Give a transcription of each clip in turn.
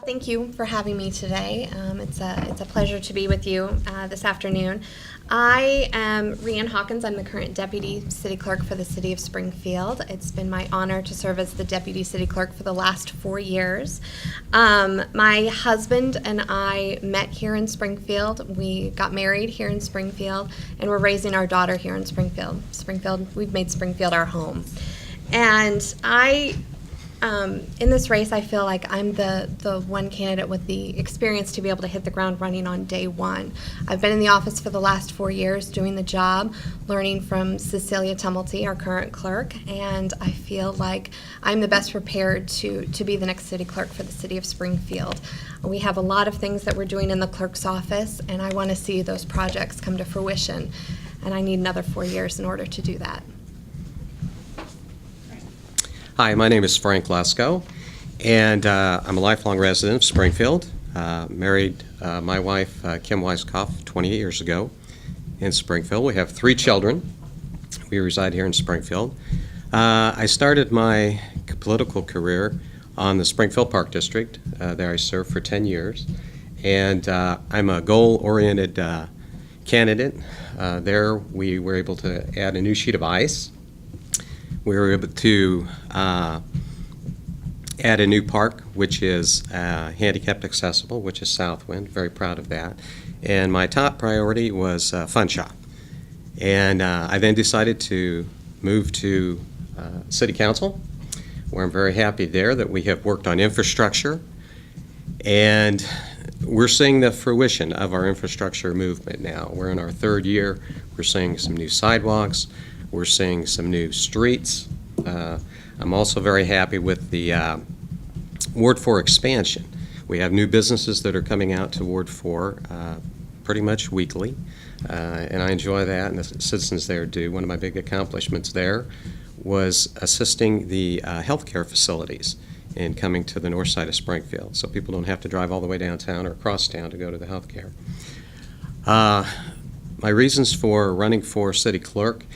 Thank you for having me today. It's a pleasure to be with you this afternoon. I am Rianne Hawkins. I'm the current Deputy City Clerk for the City of Springfield. It's been my honor to serve as the Deputy City Clerk for the last 4 years. My husband and I met here in Springfield. We got married here in Springfield, and we're raising our daughter here in Springfield. We've made Springfield our home. And in this race, I feel like I'm the one candidate with the experience to be able to hit the ground running on day one. I've been in the office for the last 4 years doing the job, learning from Cecilia Tumulty, our current clerk, and I feel like I'm the best prepared to be the next city clerk for the city of Springfield. We have a lot of things that we're doing in the clerk's office, and I want to see those projects come to fruition, and I need another 4 years in order to do that. Hi, my name is Frank Lesko, and I'm a lifelong resident of Springfield. Married my wife, Kim Weiskopf, 28 years ago in Springfield. We have 3 children. We reside here in Springfield. I started my political career on the Springfield Park District. There I served for 10 years, and I'm a goal-oriented candidate. There we were able to add a new sheet of ice. We were able to add a new park, which is handicapped accessible, which is Southwind. Very proud of that. And my top priority was Fun Shop. And I then decided to move to City Council, where I'm very happy there that we have worked on infrastructure. And we're seeing the fruition of our infrastructure movement now. We're in our 3rd year. We're seeing some new sidewalks. We're seeing some new streets. I'm also very happy with the Ward 4 expansion. We have new businesses that are coming out to Ward 4 pretty much weekly, and I enjoy that, and the citizens there do. One of my big accomplishments there was assisting the healthcare facilities in coming to the north side of Springfield, so people don't have to drive all the way downtown or across town to go to the healthcare. My reasons for running for city clerk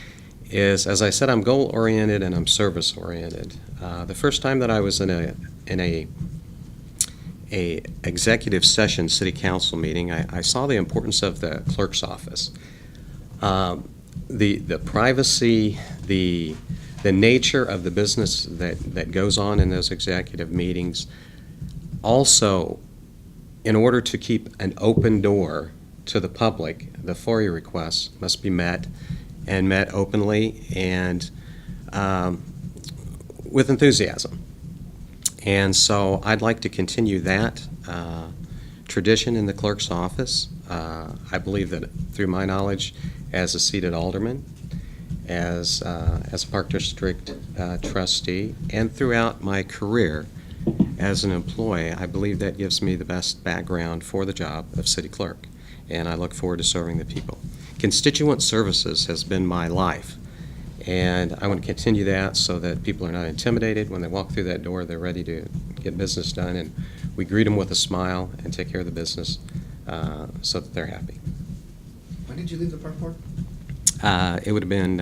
is, as I said, I'm goal-oriented and I'm service-oriented. The first time that I was in a executive session city council meeting, I saw the importance of the clerk's office. The privacy, the nature of the business that goes on in those executive meetings. Also, in order to keep an open door to the public, the FOIA requests must be met, and met openly and with enthusiasm. And so I'd like to continue that tradition in the clerk's office. I believe that through my knowledge as a seated alderman, as a Park District trustee, and throughout my career as an employee, I believe that gives me the best background for the job of city clerk, and I look forward to serving the people. Constituent services has been my life, and I want to continue that so that people are not intimidated. When they walk through that door, they're ready to get business done, and we greet them with a smile and take care of the business so that they're happy. When did you leave the park board? It would have been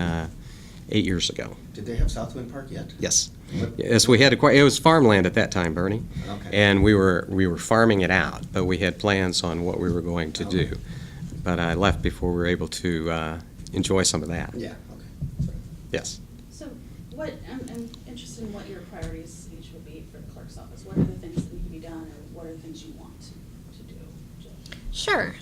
8 years ago. Did they have Southwind Park yet? Yes. What? Yes, we had it was farmland at that time, Bernie, Okay. and we were farming it out, but we had plans on what we were going to do. But I left before we were able to enjoy some of that. Yeah, okay. Sorry. Yes. So I'm interested in what your priorities each would be for the clerk's office. What are the things that need to be done, or what are the things you want to do? Jill? Sure.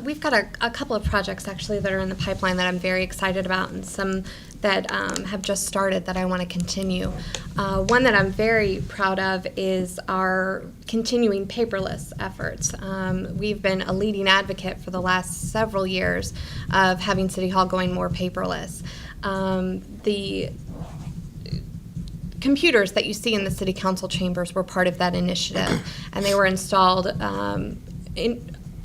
We've got a couple of projects actually that are in the pipeline that I'm very excited about, and some that have just started that I want to continue. One that I'm very proud of is our continuing paperless efforts. We've been a leading advocate for the last several years of having City Hall going more paperless. The computers that you see in the City Council chambers were part of that initiative, and they were installed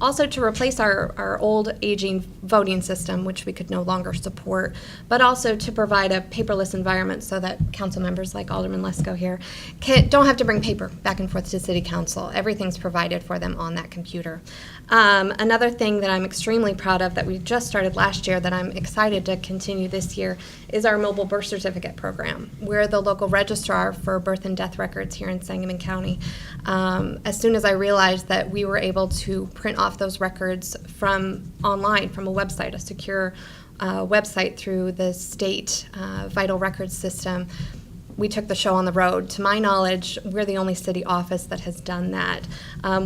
also to replace our old aging voting system, which we could no longer support, but also to provide a paperless environment so that council members like Alderman Lesko here don't have to bring paper back and forth to City Council. Everything's provided for them on that computer. Another thing that I'm extremely proud of that we just started last year that I'm excited to continue this year is our mobile birth certificate program. We're the local registrar for birth and death records here in Sangamon County. As soon as I realized that we were able to print off those records from online, from a website, a secure website through the state vital records system, we took the show on the road. To my knowledge, we're the only city office that has done that.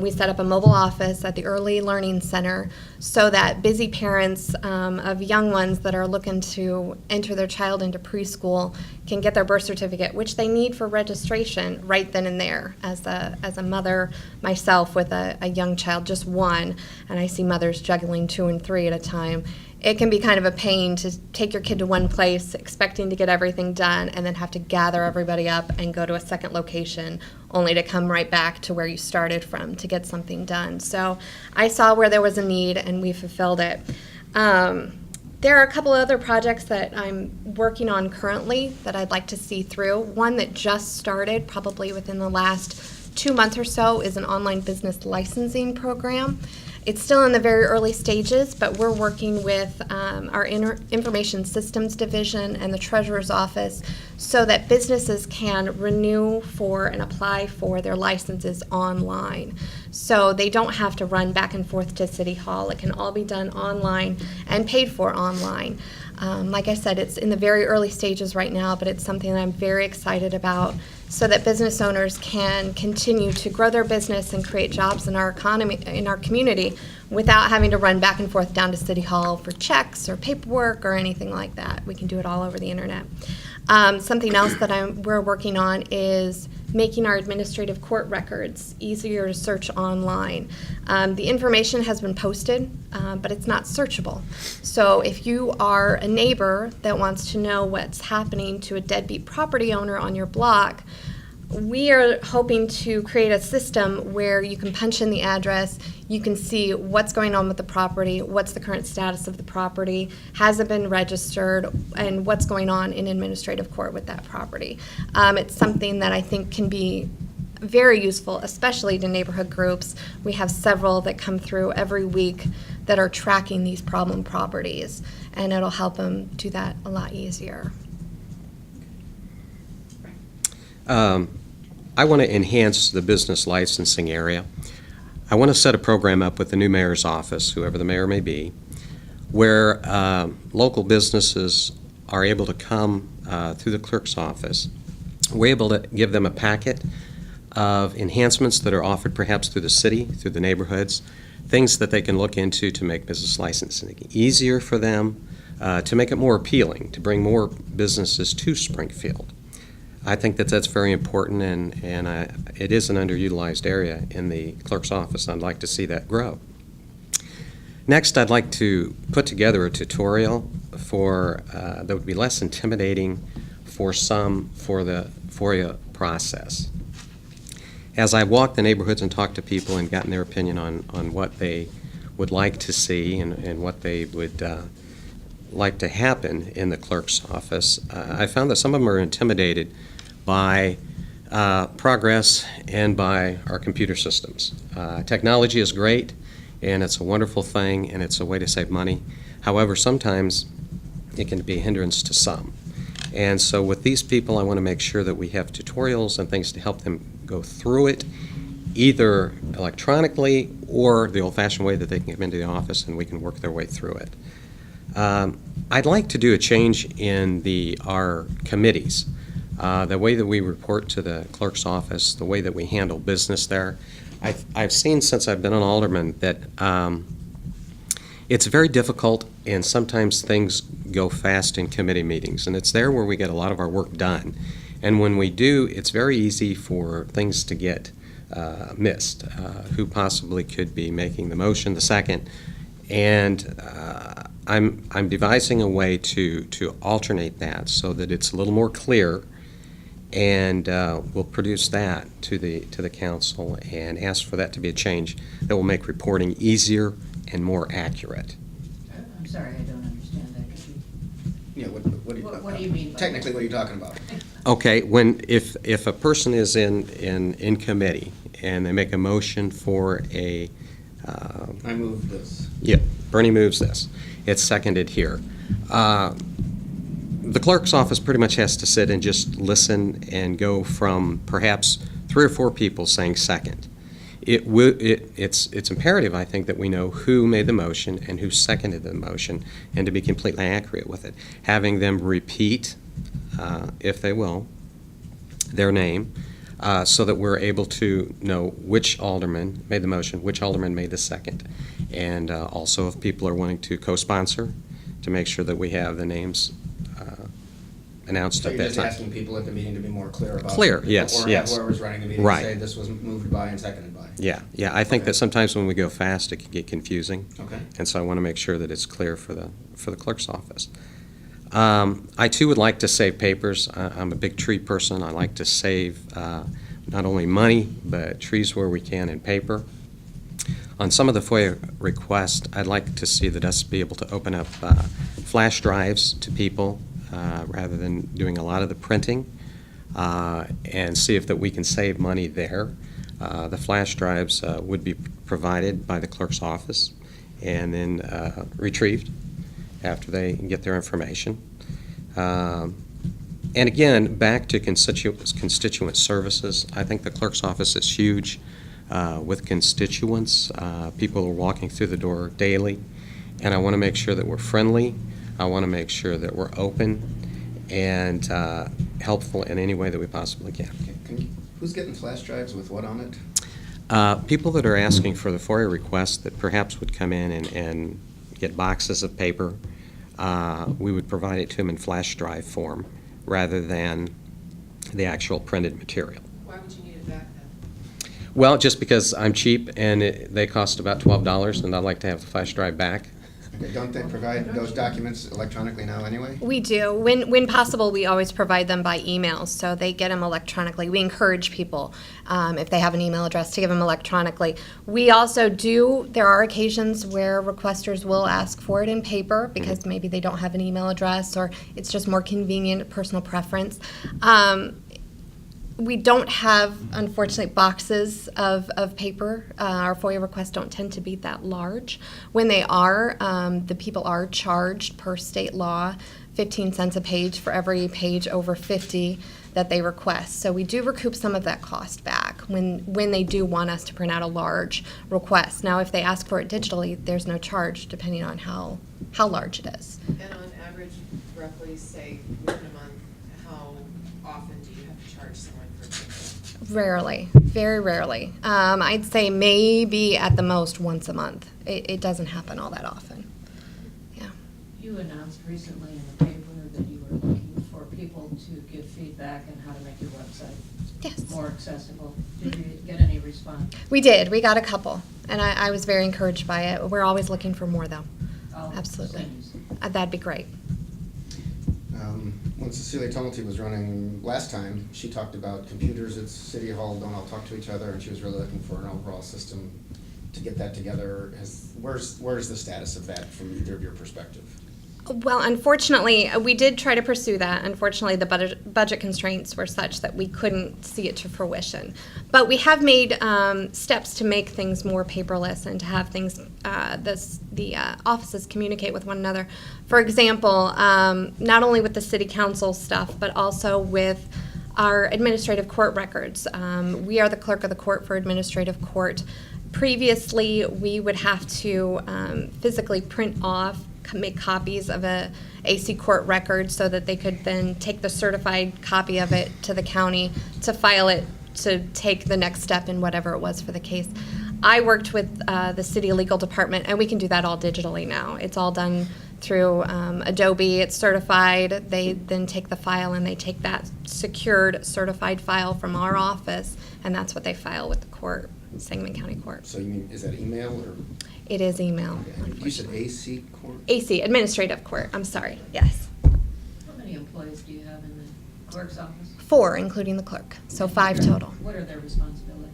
We set up a mobile office at the Early Learning Center so that busy parents of young ones that are looking to enter their child into preschool can get their birth certificate, which they need for registration right then and there. As a mother myself with a young child, just one, and I see mothers juggling 2 and 3 at a time, it can be kind of a pain to take your kid to one place, expecting to get everything done, and then have to gather everybody up and go to a second location, only to come right back to where you started from to get something done. So I saw where there was a need, and we fulfilled it. There are a couple other projects that I'm working on currently that I'd like to see through. One that just started, probably within the last 2 months or so, is an online business licensing program. It's still in the very early stages, but we're working with our Information Systems Division and the Treasurer's Office so that businesses can renew for and apply for their licenses online. So they don't have to run back and forth to City Hall. It can all be done online and paid for online. Like I said, it's in the very early stages right now, but it's something that I'm very excited about so that business owners can continue to grow their business and create jobs in our economy, in our community, without having to run back and forth down to City Hall for checks or paperwork or anything like that. We can do it all over the internet. Something else that we're working on is making our administrative court records easier to search online. The information has been posted, but it's not searchable. So if you are a neighbor that wants to know what's happening to a deadbeat property owner on your block, we are hoping to create a system where you can punch in the address, you can see what's going on with the property, what's the current status of the property, has it been registered, and what's going on in administrative court with that property. It's something that I think can be very useful, especially to neighborhood groups. We have several that come through every week that are tracking these problem properties, and it'll help them do that a lot easier. I want to enhance the business licensing area. I want to set a program up with the new mayor's office, whoever the mayor may be, where local businesses are able to come through the clerk's office. We're able to give them a packet of enhancements that are offered perhaps through the city, through the neighborhoods, things that they can look into to make business licensing easier for them, to make it more appealing, to bring more businesses to Springfield. I think that that's very important, and it is an underutilized area in the clerk's office. I'd like to see that grow. Next, I'd like to put together a tutorial that would be less intimidating for some for the FOIA process. As I walked the neighborhoods and talked to people and gotten their opinion on what they would like to see and what they would like to happen in the clerk's office, I found that some of them are intimidated by progress and by our computer systems. Technology is great, and it's a wonderful thing, and it's a way to save money. However, sometimes it can be a hindrance to some. And so with these people, I want to make sure that we have tutorials and things to help them go through it, either electronically or the old-fashioned way that they can come into the office and we can work their way through it. I'd like to do a change in our committees. The way that we report to the clerk's office, the way that we handle business there. I've seen since I've been an alderman that it's very difficult, and sometimes things go fast in committee meetings, and it's there where we get a lot of our work done. And when we do, it's very easy for things to get missed. Who possibly could be making the motion, the second, and I'm devising a way to alternate that so that it's a little more clear And we'll produce that to the council and ask for that to be a change that will make reporting easier and more accurate. I'm sorry, I don't understand that. Could you? Yeah, what What do you mean by technically, that? what are you talking about? Okay, if a person is in committee and they make a motion for a, I moved this. yeah, Bernie moves this, it's seconded here. The clerk's office pretty much has to sit and just listen and go from perhaps 3 or 4 people saying second. It's imperative, I think, that we know who made the motion and who seconded the motion, and to be completely accurate with it. Having them repeat, if they will, their name, so that we're able to know which alderman made the motion, which alderman made the second. And also, if people are wanting to co-sponsor, to make sure that we have the names announced So at you're that just time. asking people at the meeting to be more clear about. Clear, yes, or yes. whoever's running the meeting, Right. say this was moved by and seconded by. Yeah, I think Okay. that sometimes when we go fast, it can get confusing. Okay. And so I want to make sure that it's clear for the clerk's office. I too would like to save papers. I'm a big tree person. I like to save not only money, but trees where we can in paper. On some of the FOIA requests, I'd like to see that us be able to open up flash drives to people rather than doing a lot of the printing, and see if that we can save money there. The flash drives would be provided by the clerk's office and then retrieved after they get their information. And again, back to constituent services, I think the clerk's office is huge with constituents. People are walking through the door daily, and I want to make sure that we're friendly. I want to make sure that we're open and helpful in any way that we possibly can. Okay, who's getting flash drives with what on it? People that are asking for the FOIA request that perhaps would come in and get boxes of paper, we would provide it to them in flash drive form rather than the actual printed material. Why would you need it back then? Well, just because I'm cheap and they cost about $12, and I'd like to have the flash drive back. Okay, don't they provide those documents electronically now anyway? We do. When possible, we always provide them by email, so they get them electronically. We encourage people, if they have an email address, to give them electronically. We also do, there are occasions where requesters will ask for it in paper because maybe they don't have an email address or it's just more convenient, personal preference. We don't have, unfortunately, boxes of paper. Our FOIA requests don't tend to be that large. When they are, the people are charged per state law 15 cents a page for every page over 50 that they request. So we do recoup some of that cost back when they do want us to print out a large request. Now, if they ask for it digitally, there's no charge depending on how large it is. And on average, roughly, say, within a month, how often do you have to charge someone for paper? Rarely, very rarely. I'd say maybe at the most once a month. It doesn't happen all that often. Yeah. You announced recently in the paper that you were looking for people to give feedback on how to make your website Yes. more accessible. Did you get any response? We did. We got a couple, and I was very encouraged by it. We're always looking for more, though. I'll Absolutely. send you some. That'd be great. When Cecilia Tumulty was running last time, she talked about computers at City Hall don't all talk to each other, and she was really looking for an overall system to get that together. Where's the status of that from either of your perspective? Well, unfortunately, we did try to pursue that. Unfortunately, the budget constraints were such that we couldn't see it to fruition. But we have made steps to make things more paperless and to have things, the offices communicate with one another. For example, not only with the city council stuff, but also with our administrative court records. We are the clerk of the court for administrative court. Previously, we would have to physically print off, make copies of a AC court record so that they could then take the certified copy of it to the county to file it to take the next step in whatever it was for the case. I worked with the city legal department, and we can do that all digitally now. It's all done through Adobe. It's certified. They then take the file and they take that secured certified file from our office, and that's what they file with the court, Sangamon County Court. So you mean, is that email or? It is email. You said AC court? AC, administrative court, I'm sorry, yes. How many employees do you have in Clerk's office? 4, including the clerk, so 5 total. What are their responsibilities?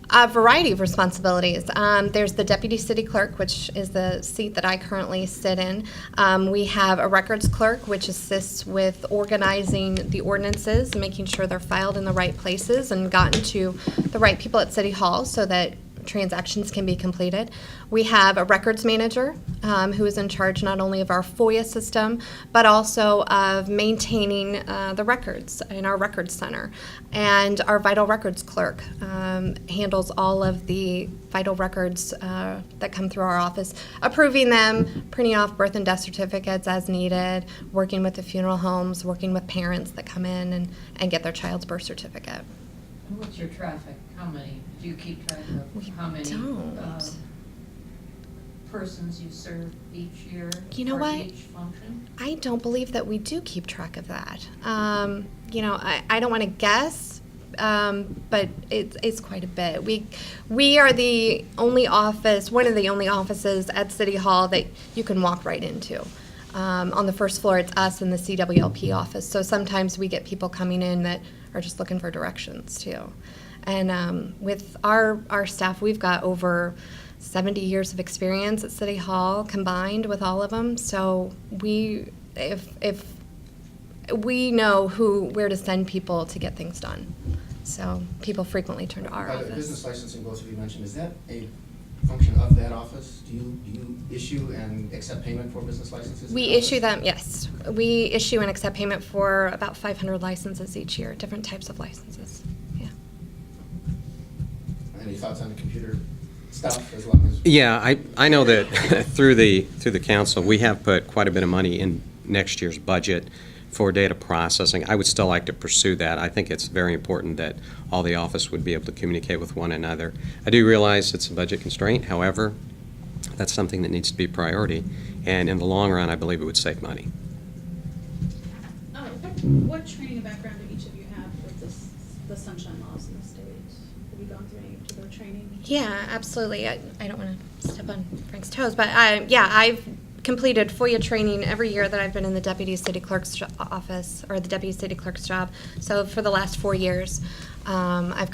A variety of responsibilities. There's the deputy city clerk, which is the seat that I currently sit in. We have a records clerk, which assists with organizing the ordinances, making sure they're filed in the right places and gotten to the right people at City Hall so that transactions can be completed. We have a records manager who is in charge not only of our FOIA system, but also of maintaining the records in our records center. And our vital records clerk handles all of the vital records that come through our office, approving them, printing off birth and death certificates as needed, working with the funeral homes, working with parents that come in and get their child's birth certificate. And what's your traffic? How many? Do you keep track We of how many don't. persons you serve each year? You know or what? each function? I don't believe that we do keep track of that. I don't want to guess, but it's quite a bit. We are the only office, one of the only offices at City Hall that you can walk right into. On the first floor, it's us and the CWLP office. So sometimes we get people coming in that are just looking for directions too. And with our staff, we've got over 70 years of experience at City Hall combined with all of them. So if we know where to send people to get things done. So people frequently turn to our By the office. business licensing goals that you mentioned, is that a function of that office? Do you issue and accept payment for business licenses? in We the office? issue them, yes. We issue and accept payment for about 500 licenses each year, different types of licenses. Yeah. Any thoughts on the computer stuff, as long as? Yeah, I know that through the council, we have put quite a bit of money in next year's budget for data processing. I would still like to pursue that. I think it's very important that all the office would be able to communicate with one another. I do realize it's a budget constraint, however, that's something that needs to be a priority, and in the long run, I believe it would save money. What training and background do each of you have with the sunshine laws in the state? Have you gone through any particular training? Yeah, absolutely. I don't want to step on Frank's toes, but I've completed FOIA training every year that I've been in the deputy city clerk's office, or the deputy city clerk's job. So for the last 4 years, I've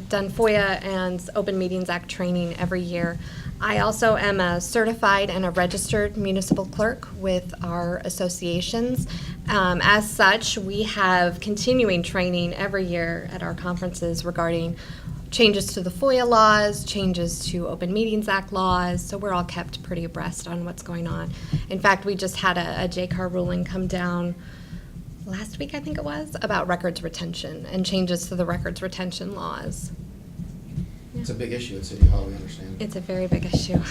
done FOIA and Open Meetings Act training every year. I also am a certified and a registered municipal clerk with our associations. As such, we have continuing training every year at our conferences regarding changes to the FOIA laws, changes to Open Meetings Act laws, so we're all kept pretty abreast on what's going on. In fact, we just had a JCAR ruling come down last week, I think it was, about records retention and changes to the records retention laws. It's a big issue at City Hall, we understand. It's a very big issue.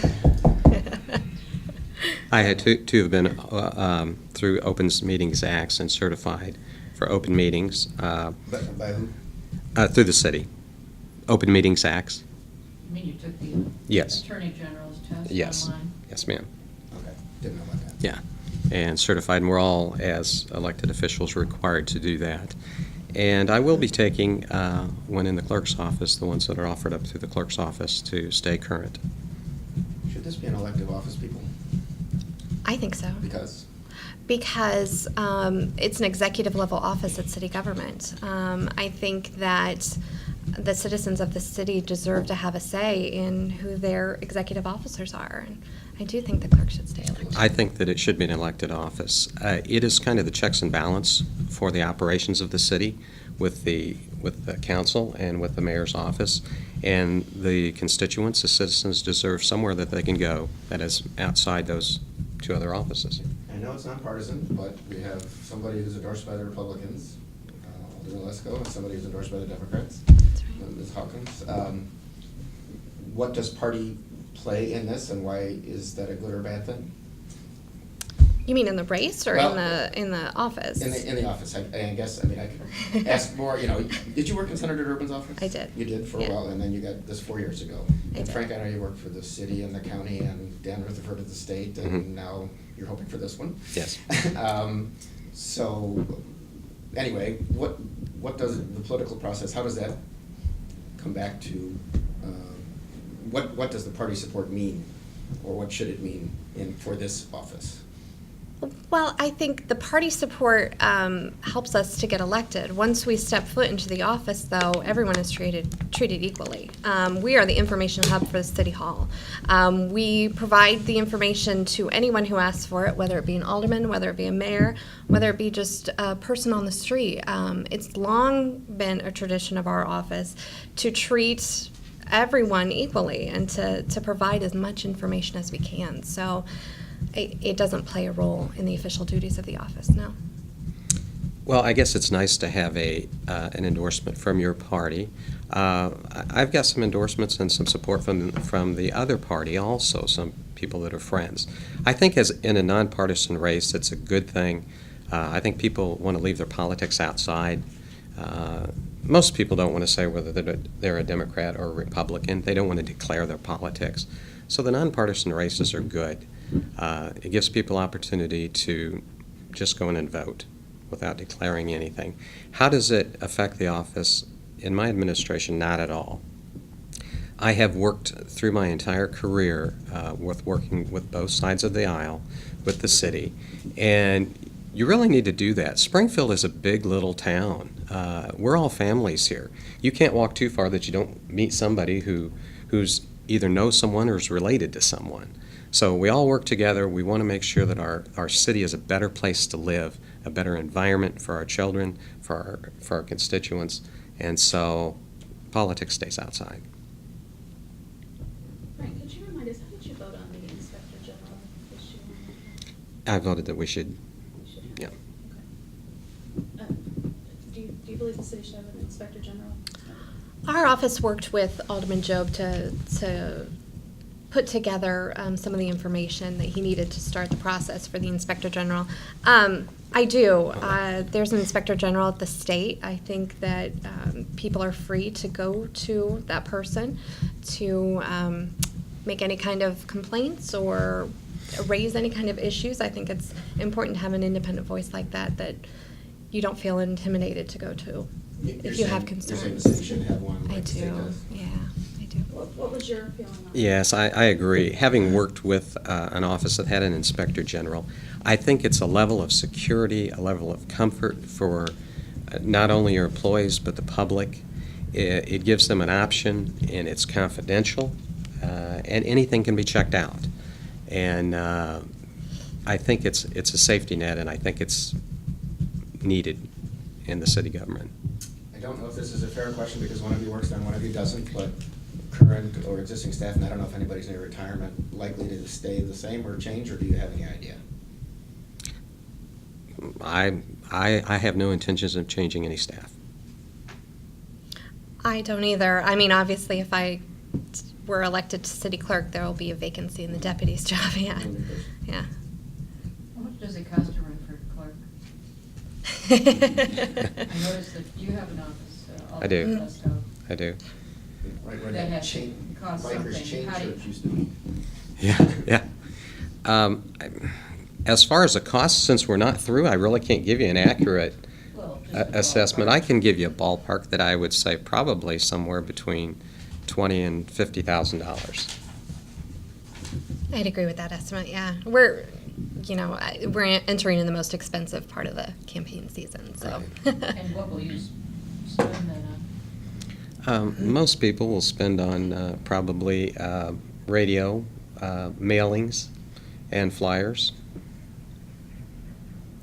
I had two have been through Open Meetings Acts and certified for open meetings But by who? through the city. Open Meetings Acts. You mean you took the Yes. Attorney General's test Yes. online? Yes, ma'am. Okay, didn't know about that. Yeah, and certified, and we're all, as elected officials, required to do that. And I will be taking, when in the clerk's office, the ones that are offered up through the clerk's office to stay current. Should this be an elective office, people? I think so. Because? Because it's an executive level office at city government. I think that the citizens of the city deserve to have a say in who their executive officers are. And I do think the clerk should stay elected. I think that it should be an elected office. It is kind of the checks and balance for the operations of the city with the council and with the mayor's office. And the constituents, the citizens, deserve somewhere that they can go that is outside those two other offices. I know it's nonpartisan, but we have somebody who's endorsed by the Republicans, Alderman Lesko, and somebody who's endorsed by the Democrats, That's right. Ms. Hawkins. What does party play in this, and why is that a good or bad thing? You mean in the race or Well, in the office? In the office, I guess, I mean, I could ask more, did you work in Senator Durbin's office? I did. You did for a Yeah. while, and then you got this 4 years ago. I And did. Frank, I know you worked for the city and the county, and Dan Rutherford at the state, and Mhm. now you're hoping for this one. Yes. So, anyway, what does the political process, how does that come back to, what does the party support mean, or what should it mean for this office? Well, I think the party support helps us to get elected. Once we step foot into the office, though, everyone is treated equally. We are the information hub for the city hall. We provide the information to anyone who asks for it, whether it be an alderman, whether it be a mayor, whether it be just a person on the street. It's long been a tradition of our office to treat everyone equally and to provide as much information as we can. So it doesn't play a role in the official duties of the office, no. Well, I guess it's nice to have an endorsement from your party. I've got some endorsements and some support from the other party also, some people that are friends. I think as in a nonpartisan race, it's a good thing. I think people want to leave their politics outside. Most people don't want to say whether they're a Democrat or a Republican. They don't want to declare their politics. So the nonpartisan races are good. It gives people opportunity to just go in and vote without declaring anything. How does it affect the office? In my administration, not at all. I have worked through my entire career with working with both sides of the aisle with the city, and you really need to do that. Springfield is a big little town. We're all families here. You can't walk too far that you don't meet somebody who's either knows someone or is related to someone. So we all work together. We want to make sure that our city is a better place to live, a better environment for our children, for our constituents, and so politics stays outside. Frank, could you remind us, how did you vote on the Inspector General issue? I voted that we should, We should have- yeah. Okay. Do you believe the city should have an Inspector General? Our office worked with Alderman Job to put together some of the information that he needed to start the process for the Inspector General. I do. There's an Inspector General at the state. I think that people are free to go to that person to make any kind of complaints or raise any kind of issues. I think it's important to have an independent voice like that you don't feel intimidated to go to if you have concerns. You're saying the city should have one I like the state do, does? yeah, I do. What was your feeling on that? Yes, I agree. Having worked with an office that had an Inspector General, I think it's a level of security, a level of comfort for not only your employees but the public. It gives them an option, and it's confidential, and anything can be checked out. And I think it's a safety net, and I think it's needed in the city government. I don't know if this is a fair question because one of you works there and one of you doesn't, but current or existing staff, and I don't know if anybody's in retirement, likely to stay the same or change, or do you have any idea? I have no intentions of changing any staff. I don't either. I mean, obviously, if I were elected to city clerk, there will be a vacancy in the deputy's job, yeah. Yeah. How much does it cost to run for clerk? I noticed that you have an office, I do. Alderman Lesko. I do. Right where That that has chain, to cost Bikers something. chain How do you- church used to be. Yeah. As far as the cost, since we're not through, I really can't give you an accurate Well, just a assessment. ballpark. I can give you a ballpark that I would say probably somewhere between $20,000 and $50,000. I'd agree with that estimate, yeah. We're entering in the most expensive part of the campaign season, so. And what will you spend that on? Most people will spend on probably radio, mailings, and flyers.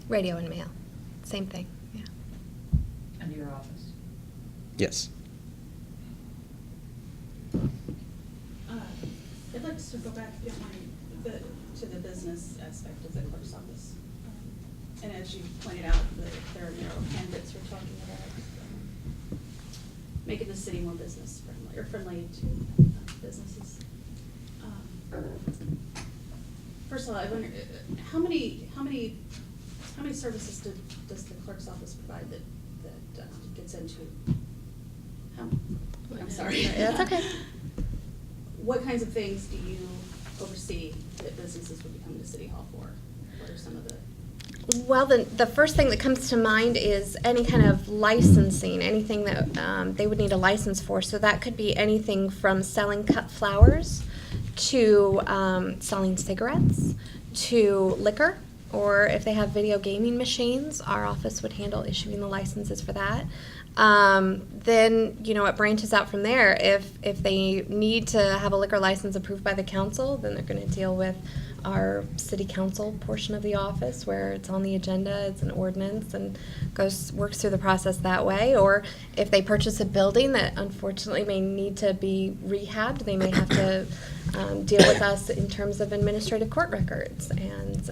Radio and mail, same thing, yeah. And your office? Yes. I'd like to circle back, if you don't mind, to the business aspect of the clerk's office. And as you pointed out, there are mayoral candidates who are talking about making the city more business friendly, or friendly to businesses. First of all, I wonder, how many services does the clerk's office provide that gets into? I'm sorry. That's okay. What kinds of things do you oversee that businesses would be coming to City Hall for? What are some of the? Well, the first thing that comes to mind is any kind of licensing, anything that they would need a license for. So that could be anything from selling cut flowers to selling cigarettes to liquor. or if they have video gaming machines, our office would handle issuing the licenses for that. Then, it branches out from there. If they need to have a liquor license approved by the council, then they're going to deal with our city council portion of the office where it's on the agenda, it's an ordinance, and works through the process that way. Or if they purchase a building that unfortunately may need to be rehabbed, they may have to deal with us in terms of administrative court records and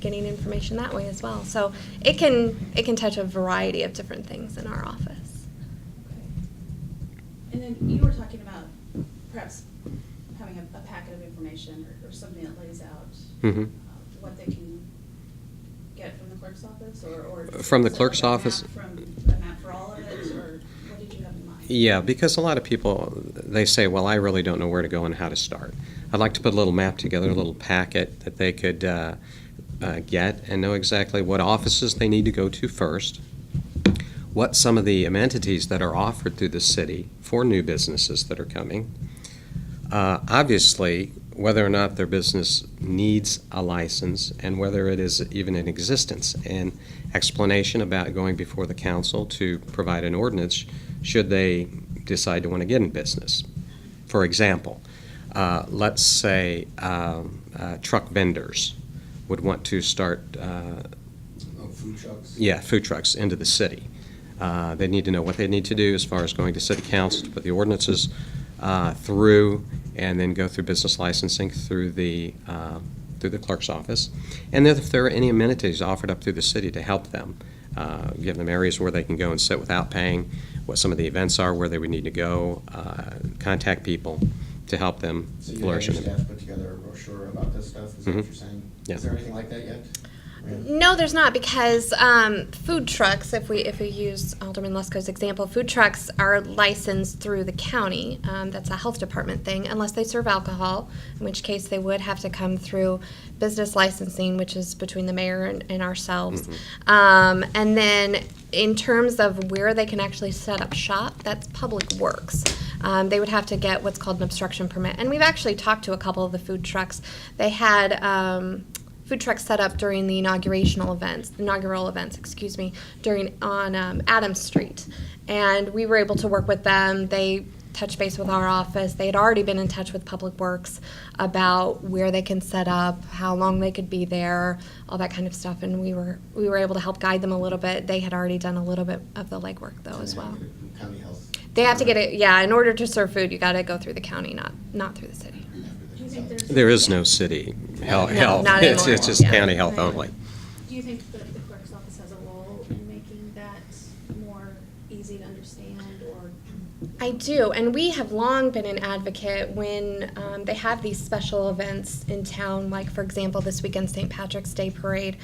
getting information that way as well. So it can touch a variety of different things in our office. And then you were talking about perhaps having a packet of information or something that lays out Mhm. what they can get from the clerk's office, or From the is it clerk's like a office? a map for all of it, or what did you have in mind? Yeah, because a lot of people, they say, well, I really don't know where to go and how to start. I'd like to put a little map together, a little packet that they could get and know exactly what offices they need to go to first, what some of the amenities that are offered through the city for new businesses that are coming. Obviously, whether or not their business needs a license and whether it is even in existence, and explanation about going before the council to provide an ordinance should they decide to want to get in business. For example, let's say truck vendors would want to start Food trucks? yeah, food trucks into the city. They need to know what they need to do as far as going to city council to put the ordinances through, and then go through business licensing through the clerk's office. And then if there are any amenities offered up through the city to help them, give them areas where they can go and sit without paying, what some of the events are, where they would need to go, contact people to help them So you flourish. had your staff put together a brochure about this stuff, is that what you're saying? Yeah. Is there anything like that yet? Rianne? No, there's not, because food trucks, if we use Alderman Lesko's example, food trucks are licensed through the county. That's a health department thing, unless they serve alcohol, in which case they would have to come through business licensing, which is between the mayor and ourselves. And then in terms of where they can actually set up shop, that's public works. They would have to get what's called an obstruction permit. And we've actually talked to a couple of the food trucks. They had food trucks set up during the inaugural events, on Adams Street. And we were able to work with them. They touched base with our office. They had already been in touch with Public Works about where they can set up, how long they could be there, all that kind of stuff. And we were able to help guide them a little bit. They had already done a little bit of the legwork though as well. County health. They have to get it, yeah, in order to serve food, you gotta go through the county, not through the city. Do you think There is no city health. No, not It's anymore. just Yeah. county health Right. only. Do you think that the clerk's office has a role in making that more easy to understand, or? I do, and we have long been an advocate when they have these special events in town, like for example, this weekend St. Patrick's Day Parade.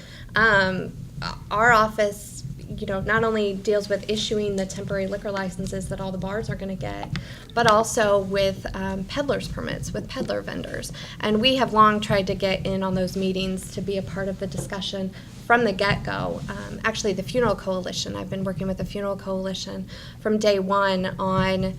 Our office, not only deals with issuing the temporary liquor licenses that all the bars are going to get, but also with peddlers permits, with peddler vendors. And we have long tried to get in on those meetings to be a part of the discussion from the get-go. Actually, the Funeral Coalition, I've been working with the Funeral Coalition from day one on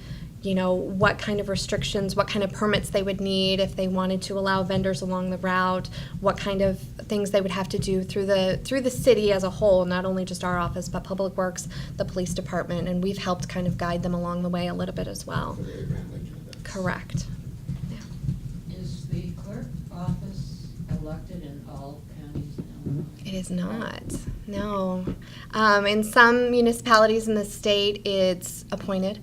what kind of restrictions, what kind of permits they would need if they wanted to allow vendors along the route, what kind of things they would have to do through the city as a whole, not only just our office, but Public Works, the police department, and we've helped kind of guide them along the way a little bit as well. For the Abraham Lincoln events. Correct. Yeah. Is the clerk office elected in all counties in Illinois? It is not, no. In some municipalities in the state, it's appointed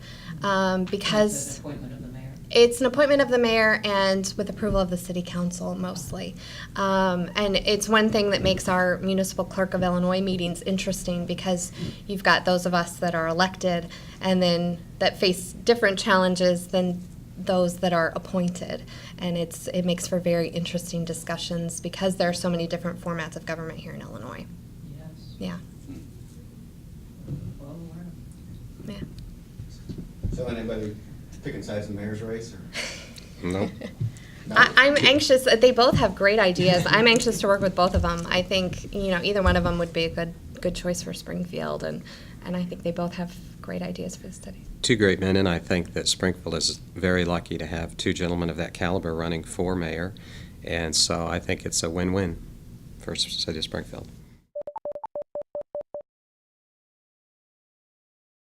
because It's an appointment of the mayor? it's an appointment of the mayor and with approval of the city council mostly. And it's one thing that makes our municipal clerk of Illinois meetings interesting because you've got those of us that are elected and then that face different challenges than those that are appointed. And it makes for very interesting discussions because there are so many different formats of government here in Illinois. Yes. Yeah, Well, we're- yeah. So anybody picking sides in the mayor's race, or? No. No? I'm anxious. They both have great ideas. I'm anxious to work with both of them. I think either one of them would be a good choice for Springfield, and I think they both have great ideas for the city. Two great men, and I think that Springfield is very lucky to have two gentlemen of that caliber running for mayor, and so I think it's a win-win for City of Springfield.